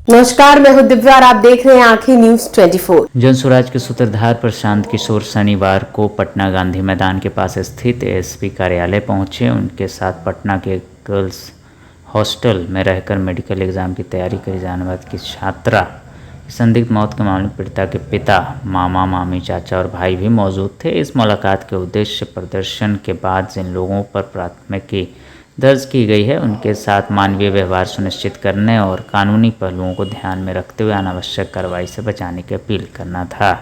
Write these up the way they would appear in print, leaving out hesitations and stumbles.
नमस्कार, मैं हूं दिव्या और आप देख रहे हैं आंखें न्यूज 24। जन स्वराज के सूत्रधार प्रशांत किशोर शनिवार को पटना गांधी मैदान के पास स्थित एएसपी कार्यालय पहुंचे। उनके साथ पटना के गर्ल्स हॉस्टल में रहकर मेडिकल एग्जाम की तैयारी करी जाने वाली की छात्रा संदिग्ध मौत के मामले में पीड़िता के पिता, मामा, मामी, चाचा और भाई भी मौजूद थे। इस मुलाकात के उद्देश्य प्रदर्शन के बाद जिन लोगों पर प्राथमिकी दर्ज की गई है उनके साथ मानवीय व्यवहार सुनिश्चित करने और कानूनी पहलुओं को ध्यान में रखते हुए अनावश्यक कार्रवाई से बचाने की अपील करना था।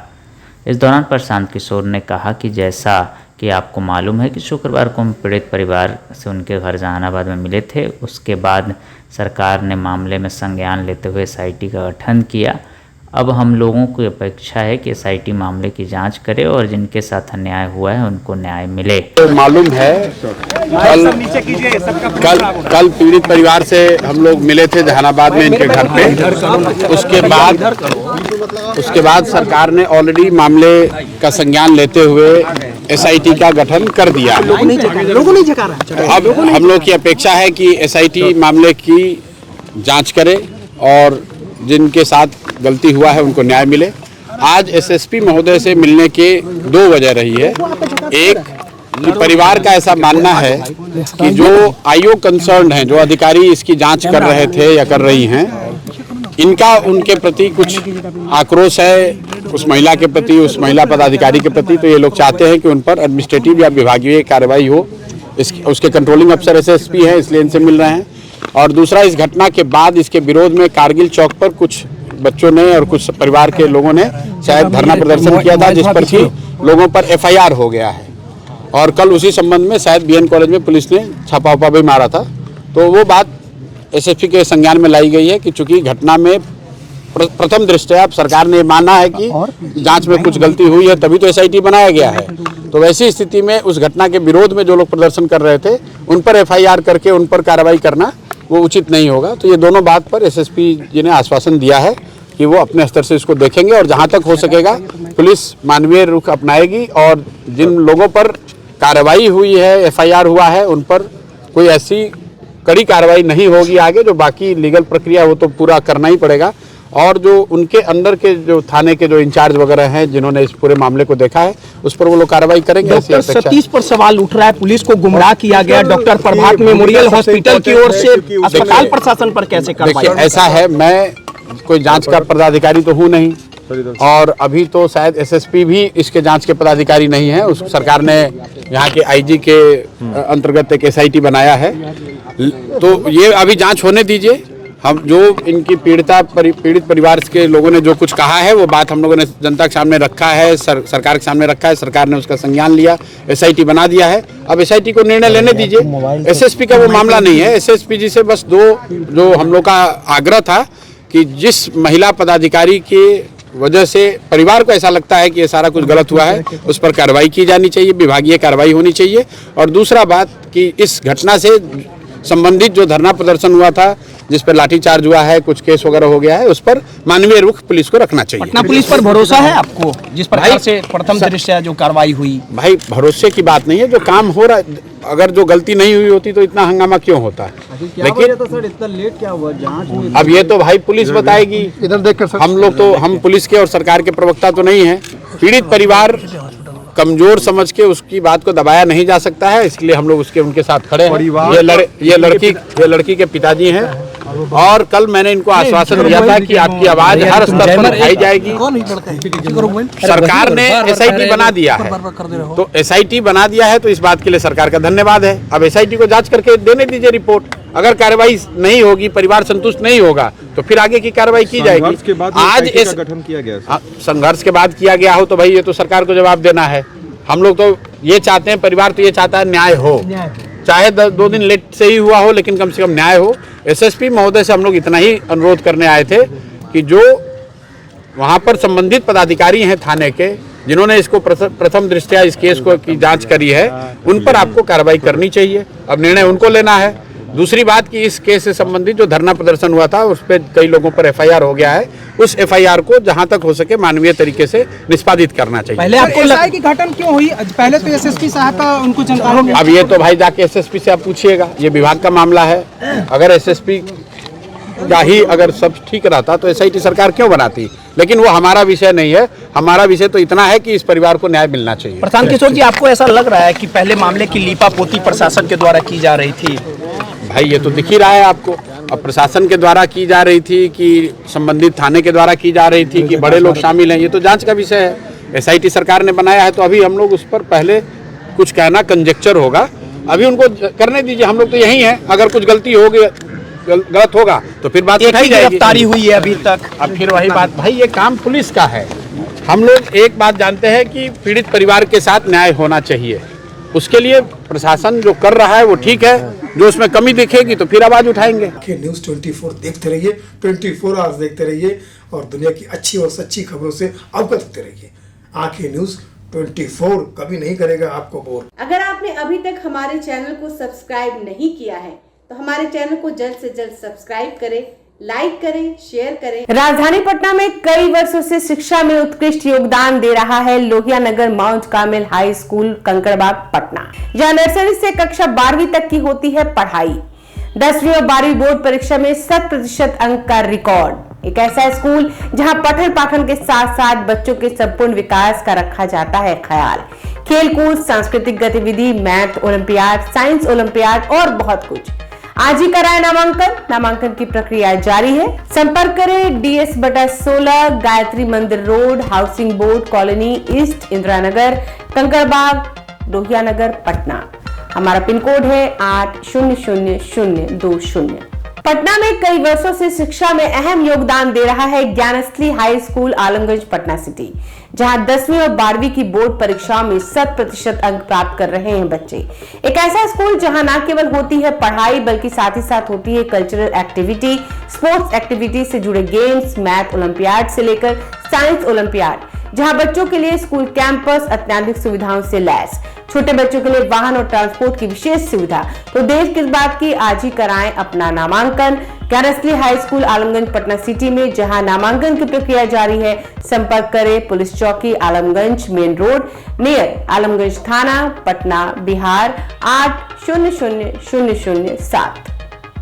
इस दौरान प्रशांत किशोर ने कहा कि जैसा कि आपको मालूम है कि शुक्रवार को हम पीड़ित परिवार से उनके घर जहानाबाद में मिले थे। उसके बाद सरकार ने मामले में संज्ञान लेते हुए एसआईटी का गठन किया। अब हम लोगों की अपेक्षा है कि एसआईटी मामले की जांच करे और जिनके साथ अन्याय हुआ है उनको न्याय मिले। तो मालूम है कल पीड़ित परिवार से हम लोग मिले थे जहानाबाद में इनके घर पे। उसके बाद सरकार ने ऑलरेडी मामले का संज्ञान लेते हुए एसआईटी का गठन कर दिया। अब हम लोग की अपेक्षा है कि एसआईटी मामले की जांच करे और जिनके साथ गलती हुआ है उनको न्याय मिले। आज एसएसपी महोदय से मिलने के दो वजह रही है। एक, परिवार का ऐसा मानना है कि जो आईओ कंसर्न हैं, जो अधिकारी इसकी जांच कर रहे थे या कर रही हैं, इनका उनके प्रति कुछ आक्रोश है, उस महिला के प्रति, उस महिला पदाधिकारी के प्रति। तो ये लोग चाहते हैं कि उन पर एडमिनिस्ट्रेटिव या विभागीय कार्रवाई हो। उसके कंट्रोलिंग अफसर एसएसपी हैं, इसलिए इनसे मिल रहे हैं। और दूसरा, इस घटना के बाद इसके विरोध में कारगिल चौक पर कुछ बच्चों ने और कुछ परिवार के लोगों ने शायद धरना प्रदर्शन किया था, जिस पर कि लोगों पर एफआईआर हो गया है। और कल उसी संबंध में शायद बीएन कॉलेज में पुलिस ने छापा उपा भी मारा था। तो वो बात एसएसपी के संज्ञान में लाई गई है कि चूंकि घटना में प्रथम दृष्टया सरकार ने माना है कि जांच में कुछ गलती हुई है, तभी तो एसआईटी बनाया गया है। तो वैसी स्थिति में उस घटना के विरोध में जो लोग प्रदर्शन कर रहे थे उन पर एफआईआर करके उन पर कार्रवाई करना वो उचित नहीं होगा। तो ये दोनों बात पर एसएसपी जी ने आश्वासन दिया है कि वो अपने स्तर से इसको देखेंगे और जहां तक हो सकेगा पुलिस मानवीय रुख अपनाएगी और जिन लोगों पर कार्रवाई हुई है, एफआईआर हुआ है, उन पर कोई ऐसी कड़ी कार्रवाई नहीं होगी आगे। जो बाकी लीगल प्रक्रिया वो तो पूरा करना ही पड़ेगा। और जो उनके अंदर के जो थाने के जो इंचार्ज वगैरह हैं जिन्होंने इस पूरे मामले को देखा है उस पर वो लोग कार्रवाई करेंगे। डॉक्टर सतीश पर सवाल उठ रहा है, पुलिस को गुमराह किया गया। डॉक्टर प्रभात मेमोरियल हॉस्पिटल की ओर से अस्पताल प्रशासन पर कैसे कार्रवाई? देखिए, ऐसा है, मैं कोई जांच का पदाधिकारी तो हूँ नहीं और अभी तो शायद एसएसपी भी इसके जांच के पदाधिकारी नहीं है। उस सरकार ने यहाँ के आईजी के अंतर्गत एक एसआईटी बनाया है। तो ये अभी जांच होने दीजिए। हम जो इनकी पीड़ित परिवार के लोगों ने जो कुछ कहा है वो बात हम लोगों ने जनता के सामने रखा है, सरकार के सामने रखा है। सरकार ने उसका संज्ञान लिया, एसआईटी बना दिया है। अब एसआईटी को निर्णय लेने दीजिए। एसएसपी का वो मामला नहीं है। एसएसपी जी से बस जो हम लोग का आग्रह था कि जिस महिला पदाधिकारी के वजह से परिवार को ऐसा लगता है कि ये सारा कुछ गलत हुआ है, उस पर कार्रवाई की जानी चाहिए, विभागीय कार्रवाई होनी चाहिए। और दूसरा बात कि इस घटना से संबंधित जो धरना प्रदर्शन हुआ था, जिस पर लाठीचार्ज हुआ है, कुछ केस वगैरह हो गया है, उस पर मानवीय रुख पुलिस को रखना चाहिए। पटना पुलिस पर भरोसा है आपको, जिस प्रकार से प्रथम दृष्टया जो कार्रवाई हुई? भाई, भरोसे की बात नहीं है, जो काम हो रहा है। अगर जो गलती नहीं हुई होती तो इतना हंगामा क्यों होता है? लेकिन तो सर इतना लेट क्या हुआ जांच? अब ये तो भाई पुलिस बताएगी। इधर देखकर हम लोग तो, हम पुलिस के और सरकार के प्रवक्ता तो नहीं है। पीड़ित परिवार कमजोर समझ के उसकी बात को दबाया नहीं जा सकता है, इसलिए हम लोग उनके साथ खड़े हैं। ये लड़की के पिताजी हैं और कल मैंने इनको आश्वासन दिया था कि आपकी आवाज हर स्तर पर उठाई जाएगी। सरकार ने एसआईटी बना दिया है, तो एसआईटी बना दिया है तो इस बात के लिए सरकार का धन्यवाद है। अब एसआईटी को जांच करके देने दीजिए रिपोर्ट। अगर कार्रवाई नहीं होगी, परिवार संतुष्ट नहीं होगा, तो फिर आगे की कार्रवाई की जाएगी। आज इस गठन किया गया, संघर्ष के बाद किया गया हो तो भाई ये तो सरकार को जवाब देना है। हम लोग तो ये चाहते हैं, परिवार तो ये चाहता है न्याय हो, चाहे 2 दिन लेट से ही हुआ हो, लेकिन कम से कम न्याय हो। एसएसपी महोदय से हम लोग इतना ही अनुरोध करने आए थे कि जो वहाँ पर संबंधित पदाधिकारी हैं थाने के, जिन्होंने इसको प्रथम दृष्टया इस केस को की जांच करी है, उन पर आपको कार्रवाई करनी चाहिए। अब निर्णय उनको लेना है। दूसरी बात कि इस केस से संबंधित जो धरना प्रदर्शन हुआ था उस पर कई लोगों पर एफआईआर हो गया है। उस एफआईआर को जहां तक हो सके मानवीय तरीके से निष्पादित करना चाहिए। पहले आपको एसआई की घटना क्यों हुई? पहले तो एसएसपी साहब का उनको जानकारी। अब ये तो भाई जाके एसएसपी से आप पूछिएगा, ये विभाग का मामला है। अगर एसएसपी का ही अगर सब ठीक रहता तो एसआईटी सरकार क्यों बनाती, लेकिन वो हमारा विषय नहीं है। हमारा विषय तो इतना है कि इस परिवार को न्याय मिलना चाहिए। प्रशांत किशोर जी, आपको ऐसा लग रहा है कि पहले मामले की लीपापोती प्रशासन के द्वारा की जा रही थी? भाई ये तो दिख ही रहा है आपको, अब प्रशासन के द्वारा की जा रही थी कि संबंधित थाने के द्वारा की जा रही थी कि बड़े लोग शामिल हैं, ये तो जांच का विषय है। एसआईटी सरकार ने बनाया है तो अभी हम लोग उस पर पहले कुछ कहना कंजेक्चर होगा, अभी उनको करने दीजिए। हम लोग तो यही हैं, अगर कुछ गलती होगी गलत होगा तो फिर बात उठाई जाएगी। गिरफ्तारी हुई है अभी तक। अब फिर वही बात, भाई ये काम पुलिस का है। हम लोग एक बात जानते हैं कि पीड़ित परिवार के साथ न्याय होना चाहिए, उसके लिए प्रशासन जो कर रहा है वो ठीक है। जो उसमें कमी दिखेगी तो फिर आवाज उठाएंगे। न्यूज़ 24 देखते रहिए, 24 आवर्स देखते रहिए और दुनिया की अच्छी और सच्ची खबरों से अवगत होते रहिए। आंखें न्यूज़ 24 कभी नहीं करेगा आपको बोर। अगर आपने अभी तक हमारे चैनल को सब्सक्राइब नहीं किया है तो हमारे चैनल को जल्द से जल्द सब्सक्राइब करें, लाइक करें, शेयर करें। राजधानी पटना में कई वर्षों से शिक्षा में उत्कृष्ट योगदान दे रहा है Lohia Nagar Mount Carmel High School Kankarbagh Patna, जहां नर्सरी से कक्षा 12वीं तक की होती है पढ़ाई। 10वीं और 12वीं बोर्ड परीक्षा में 100% अंक का रिकॉर्ड। एक ऐसा स्कूल जहां पठन पाठन के साथ साथ बच्चों के संपूर्ण विकास का रखा जाता है ख्याल। खेलकूद, सांस्कृतिक गतिविधि, मैथ ओलंपियाड, साइंस ओलंपियाड और बहुत कुछ। आज ही कराए नामांकन की प्रक्रिया जारी है। संपर्क करें DS/16 Gayatri Mandir road, housing board colony east, Indira Nagar, Kankarbagh, Lohia Nagar, Patna. हमारा पिन कोड है 800020। पटना में कई वर्षों से शिक्षा में अहम योगदान दे रहा है Gyansthali high school Alamganj Patna city, जहां 10वीं और 12वीं की बोर्ड परीक्षाओं में 100% अंक प्राप्त कर रहे हैं बच्चे। एक ऐसा स्कूल जहां न केवल होती है पढ़ाई बल्कि साथ ही साथ होती है कल्चरल एक्टिविटी, स्पोर्ट्स एक्टिविटी से जुड़े गेम्स, मैथ ओलंपियाड से लेकर साइंस ओलंपियाड, जहां बच्चों के लिए स्कूल कैंपस अत्याधुनिक सुविधाओं से लैस, छोटे बच्चों के लिए वाहन और ट्रांसपोर्ट की विशेष सुविधा। तो देर किस बात की, आज ही कराएं अपना नामांकन Gyansthali high school Alamganj Patna city में, जहां नामांकन की प्रक्रिया जारी है। संपर्क करें पुलिस चौकी Alamganj main road near Alamganj थाना, पटना, बिहार 800007।